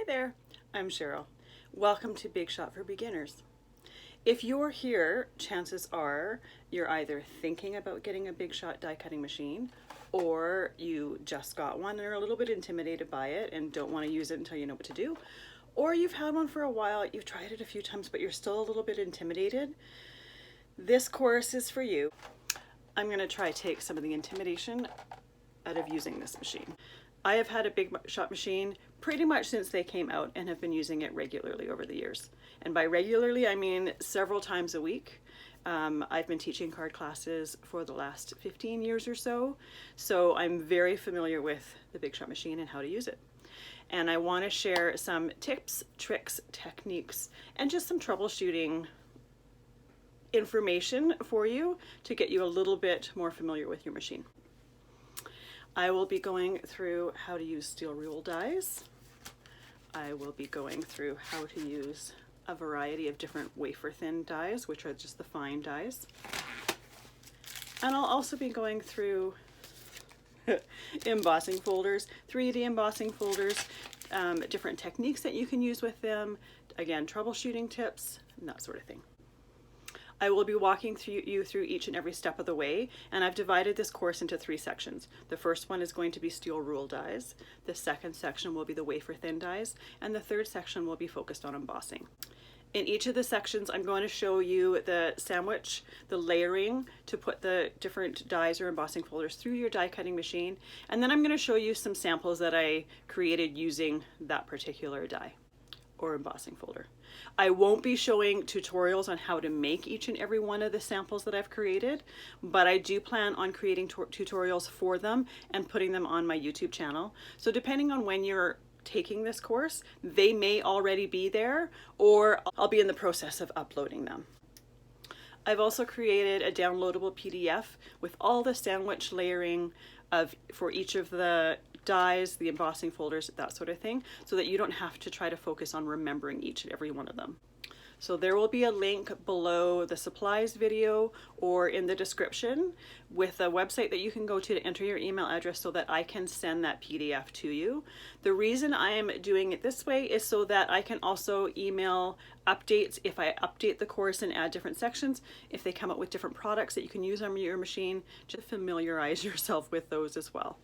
there, I'm Cheryl. Welcome to Big Shot for Beginners. If you're here, chances are you're either thinking about getting a Big Shot die cutting machine, or you just got one and are a little bit intimidated by it and don't want to use it until you know what to do, or you've had one for a while, you've tried it a few times, but you're still a little bit intimidated. This course is for you. I'm going to try to take some of the intimidation out of using this machine. I have had a Big Shot machine pretty much since they came out and have been using it regularly over the years. And by regularly, I mean several times a week. I've been teaching card classes for the last 15 years or so, so I'm very familiar with the Big Shot machine and how to use it. And I want to share some tips, tricks, techniques, and just some troubleshooting information for you to get you a little bit more familiar with your machine. I will be going through how to use steel rule dies. I will be going through how to use a variety of different wafer thin dies, which are just the fine dies. And I'll also be going through embossing folders, 3D embossing folders, different techniques that you can use with them, again, troubleshooting tips, and that sort of thing. I will be walking you through each and every step of the way, and I've divided this course into 3 sections. The first one is going to be steel rule dies, the second section will be the wafer thin dies, and the third section will be focused on embossing. In each of the sections, I'm going to show you the sandwich, the layering to put the different dies or embossing folders through your die cutting machine, and then I'm going to show you some samples that I created using that particular die or embossing folder. I won't be showing tutorials on how to make each and every one of the samples that I've created, but I do plan on creating tutorials for them and putting them on my YouTube channel. So depending on when you're taking this course, they may already be there, or I'll be in the process of uploading them. I've also created a downloadable PDF with all the sandwich layering for each of the dies, the embossing folders, that sort of thing, so that you don't have to try to focus on remembering each and every one of them. So there will be a link below the supplies video or in the description with a website that you can go to enter your email address so that I can send that PDF to you. The reason I am doing it this way is so that I can also email updates if I update the course and add different sections, if they come up with different products that you can use on your machine, just familiarize yourself with those as well.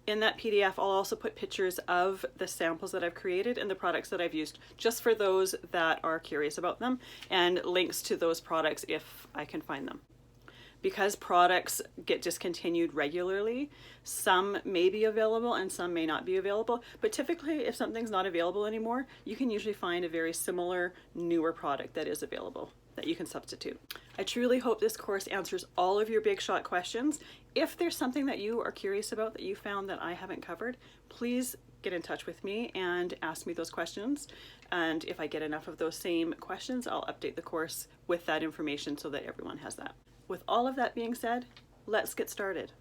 In that PDF, I'll also put pictures of the samples that I've created and the products that I've used, just for those that are curious about them, and links to those products if I can find them. Because products get discontinued regularly, some may be available and some may not be available, but typically if something's not available anymore, you can usually find a very similar, newer product that is available that you can substitute. I truly hope this course answers all of your Big Shot questions. If there's something that you are curious about that you found that I haven't covered, please get in touch with me and ask me those questions. And if I get enough of those same questions, I'll update the course with that information so that everyone has that. With all of that being said, let's get started.